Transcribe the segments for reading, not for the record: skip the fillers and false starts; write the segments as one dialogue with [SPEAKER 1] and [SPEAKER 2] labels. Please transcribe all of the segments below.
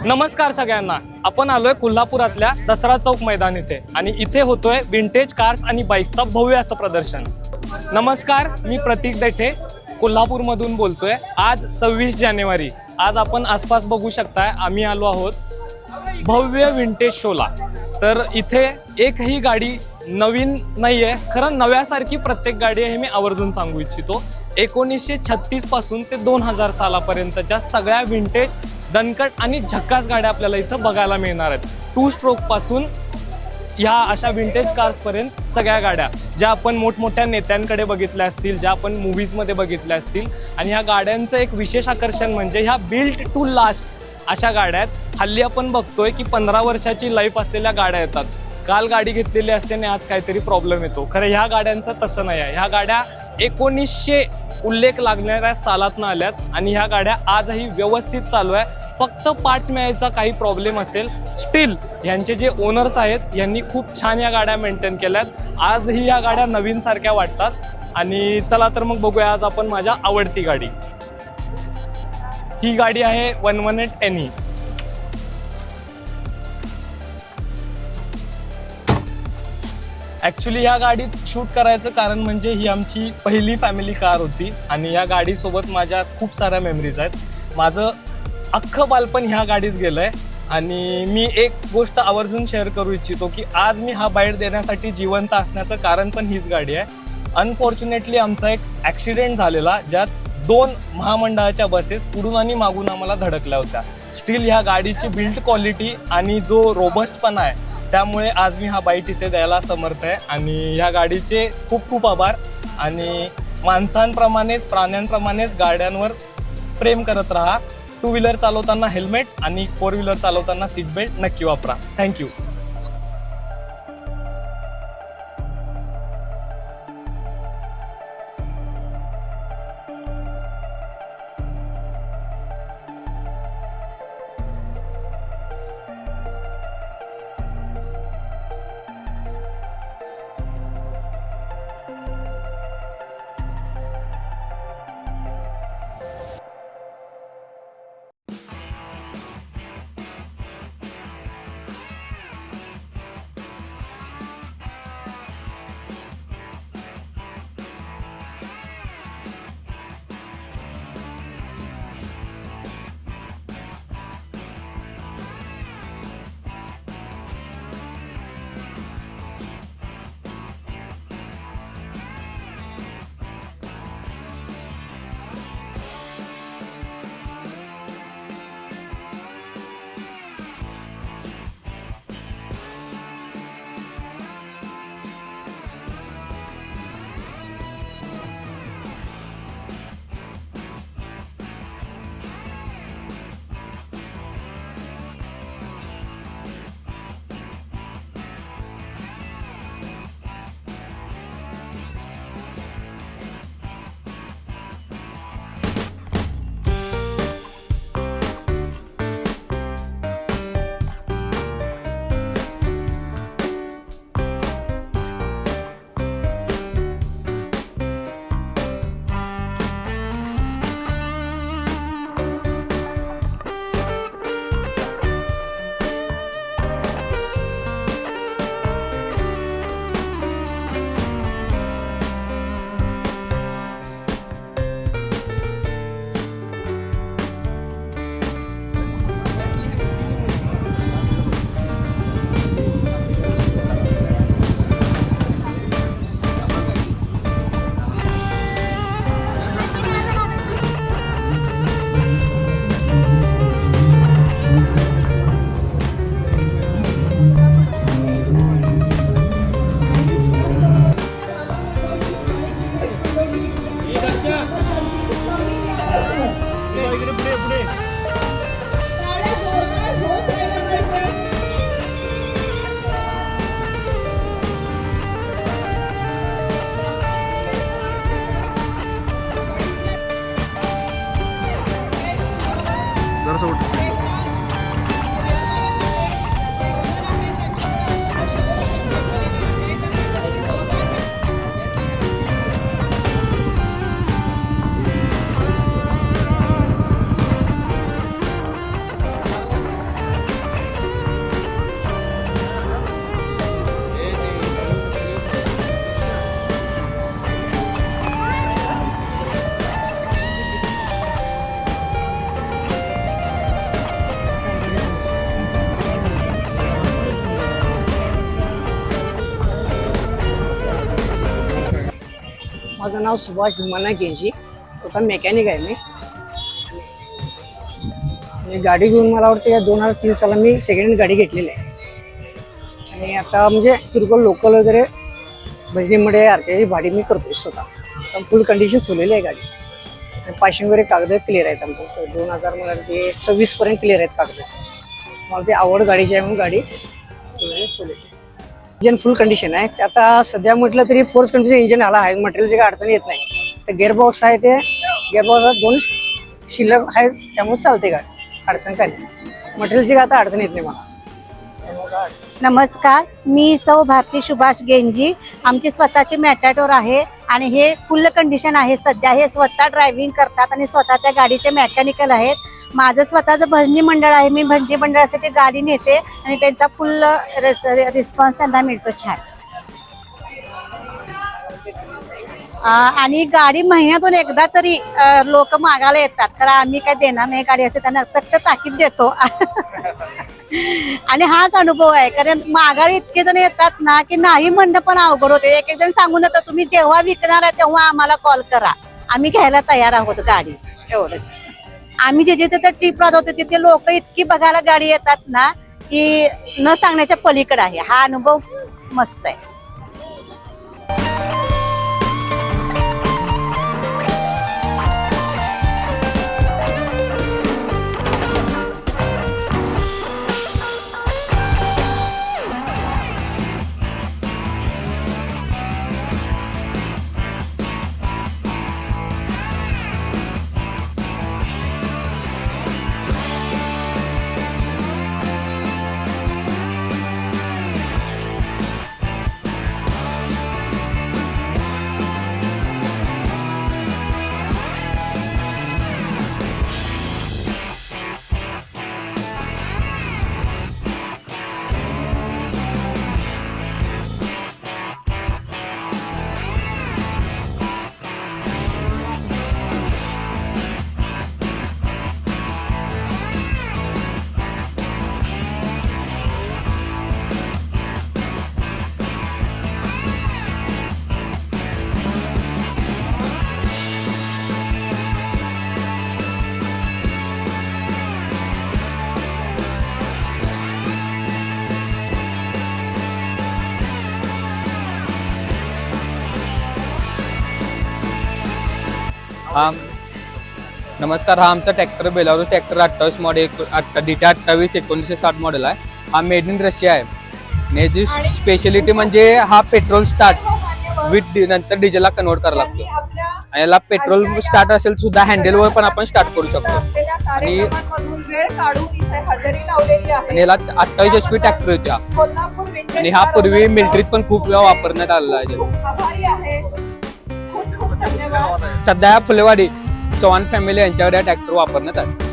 [SPEAKER 1] नमस्कार सगळ्यांना. आपण आलोय कोल्हापुरातल्या दसरा चौक मैदान इथे आणि इथे होतोय विंटेज कार्स आणि बाईक्सचं भव्य असं प्रदर्शन. नमस्कार, मी प्रतीक देठे कोल्हापूरमधून बोलतोय. आज 26 जानेवारी. आज आपण आसपास बघू शकताय, आम्ही आलो आहोत भव्य विंटेज शोला. तर इथे एकही गाडी नवीन नाही आहे, खरं नव्यासारखी प्रत्येक गाडी आहे हे मी आवर्जून सांगू इच्छितो. 1936 पासून ते 2000 सालापर्यंतच्या सगळ्या विंटेज दणकट आणि झक्कास गाड्या आपल्याला इथं बघायला मिळणार आहेत. 2 स्ट्रोक पासून ह्या अशा विंटेज कार्सपर्यंत सगळ्या गाड्या ज्या आपण मोठमोठ्या नेत्यांकडे बघितल्या असतील, ज्या आपण मूव्हीजमध्ये बघितल्या असतील. आणि ह्या गाड्यांचं एक विशेष आकर्षण म्हणजे ह्या बिल्ट टू लास्ट अशा गाड्या आहेत. हल्ली आपण बघतोय की 15 वर्षाची लाईफ असलेल्या गाड्या येतात. काल गाडी घेतलेली असते आणि आज काहीतरी प्रॉब्लेम येतो. खरं ह्या गाड्यांचं तसं नाही आहे. ह्या गाड्या 1900 उल्लेख लागणाऱ्या सालातनं आल्यात आणि ह्या गाड्या आजही व्यवस्थित चालू आहे. फक्त पार्ट्स मिळायचा काही प्रॉब्लेम असेल, स्टील ह्यांचे जे ओनर्स आहेत यांनी खूप छान या गाड्या मेंटेन केल्यात. आजही या गाड्या नवीन सारख्या वाटतात. आणि चला तर मग बघूया आज आपण माझ्या आवडती गाडी. ही गाडी आहे 118 NE. ॲक्च्युली ह्या गाडीत शूट करायचं कारण म्हणजे ही आमची पहिली फॅमिली कार होती आणि या गाडीसोबत माझ्या खूप साऱ्या मेमरीज आहेत. माझं अख्खं बालपण ह्या गाडीत गेलं आहे आणि मी एक गोष्ट आवर्जून शेअर करू इच्छितो की आज मी हा बाईट देण्यासाठी जिवंत असण्याचं कारण पण हीच गाडी आहे. अनफॉर्च्युनेटली आमचा एक ॲक्सिडेंट झालेला, ज्यात 2 महामंडळाच्या बसेस पुढून आणि मागून आम्हाला धडकल्या होत्या. स्टील ह्या गाडीची बिल्ड क्वालिटी आणि जो रोबस्टपणा आहे त्यामुळे आज मी हा बाईट इथे द्यायला समर्थ आहे. आणि ह्या गाडीचे खूप खूप आभार. आणि माणसांप्रमाणेच प्राण्यांप्रमाणेच गाड्यांवर प्रेम करत राहा. 2 व्हीलर चालवताना हेल्मेट आणि 4 व्हीलर चालवताना सीट बेल्ट नक्की वापरा. थँक्यू.
[SPEAKER 2] नाव सुभाष भीमाना गेंजी, स्वतः मेकॅनिक आहे मी. आणि गाडी घेऊन मला वाटतं या 2003 साला मी सेकंड हँड गाडी घेतलेली आहे. आणि आता म्हणजे किरकोळ लोकल वगैरे भजनीमध्ये आरटीआयची भाडी मी करतोय स्वतः. फुल कंडिशन ठेवलेली आहे गाडी. पासिंग वगैरे कागद क्लिअर आहेत आमचं. 2000 मला ते 26 पर्यंत क्लिअर आहेत कागद. मला ते आवड गाडीची आहे म्हणून गाडी इंजन फुल कंडिशन आहे. आता सध्या म्हटलं तरी फोर्स कंडिशन इंजन आला आहे. मटेरियलची काही अडचण येत नाही. तर गिअरबॉक्स आहे ते गिअरबॉक्सला 2 शिल्लक आहे त्यामुळे चालते गाडी. अडचण काय नाही. मटेरियलची काय आता अडचण येत नाही मला.
[SPEAKER 3] नमस्कार, मी सौ भारती सुभाष गेंजी. आमची स्वतःची मॅटाडोर आहे आणि हे फुल कंडिशन आहे. सध्या हे स्वतः ड्रायव्हिंग करतात आणि स्वतः त्या गाडीचे मेकॅनिकल आहेत. माझं स्वतःचं भजनी मंडळ आहे. मी भजनी मंडळासाठी गाडी नेते आणि त्यांचा फुल रिस्पॉन्स त्यांना मिळतो छान. आणि गाडी महिन्यातून एकदा तरी लोक मागायला येतात, कारण आम्ही काय देणार नाही गाडी असे त्यांना सक्त ताकीद देतो. आणि हाच अनुभव आहे, कारण माघारी इतके जण येतात ना की नाही म्हणणं पण अवघड होते. एक एक जण सांगून देतात तुम्ही जेव्हा विकणार आहे तेव्हा आम्हाला कॉल करा, आम्ही घ्यायला तयार आहोत गाडी. एवढंच. आम्ही जे जिथे ट्रिपला जातो तिथे लोक इतकी बघायला गाडी येतात ना की न सांगण्याच्या पलीकडे आहे. हा अनुभव मस्त आहे.
[SPEAKER 4] हा नमस्कार. हा आमचा tractor Belarus tractor 28 model DT 28 1960 model आहे. हा मेड इन रशिया आहे. आणि याची स्पेशलिटी म्हणजे हा पेट्रोल स्टार्ट विथ नंतर डिझेलला कन्वर्ट करावा लागतो. आणि याला पेट्रोल स्टार्ट असेल सुद्धा हँडलवर पण आपण स्टार्ट करू शकतो. आणि याला 28 HP ट्रॅक्टर होता. आणि हा पूर्वी मिलिटरीत पण खूप वेळा वापरण्यात आलेला आहे. सध्या फुलेवाडी चव्हाण फॅमिली यांच्याकडे ट्रॅक्टर वापरण्यात आले.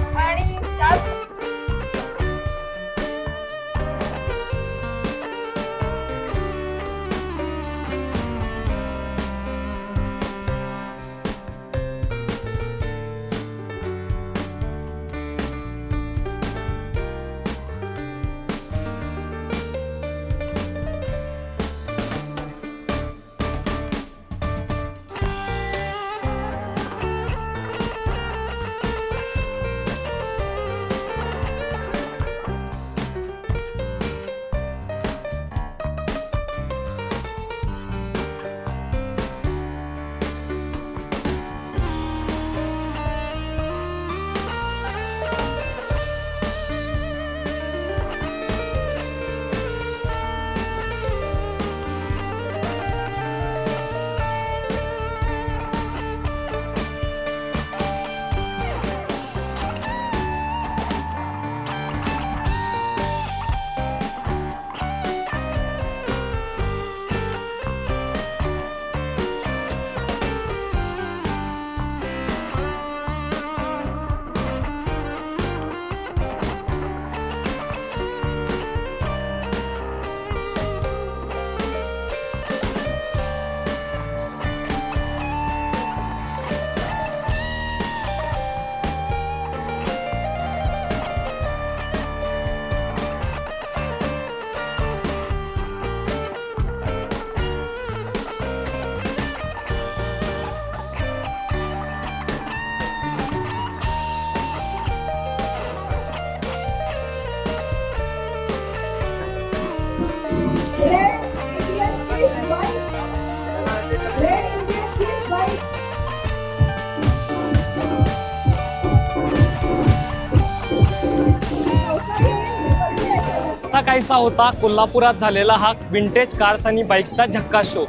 [SPEAKER 1] काहीसा होता कोल्हापुरात झालेला हा विंटेज कार्स आणि बाईक्सचा झक्कास शो.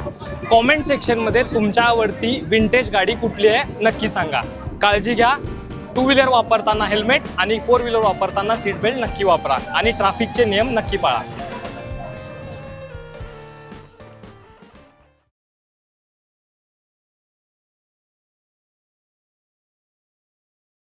[SPEAKER 1] कॉमेंट सेक्शनमध्ये तुमच्या आवडती विंटेज गाडी कुठली आहे नक्की सांगा. काळजी घ्या. 2 व्हीलर वापरताना हेल्मेट आणि 4 व्हीलर वापरताना सीट बेल्ट नक्की वापरा आणि ट्रॅफिकचे नियम नक्की पाळा.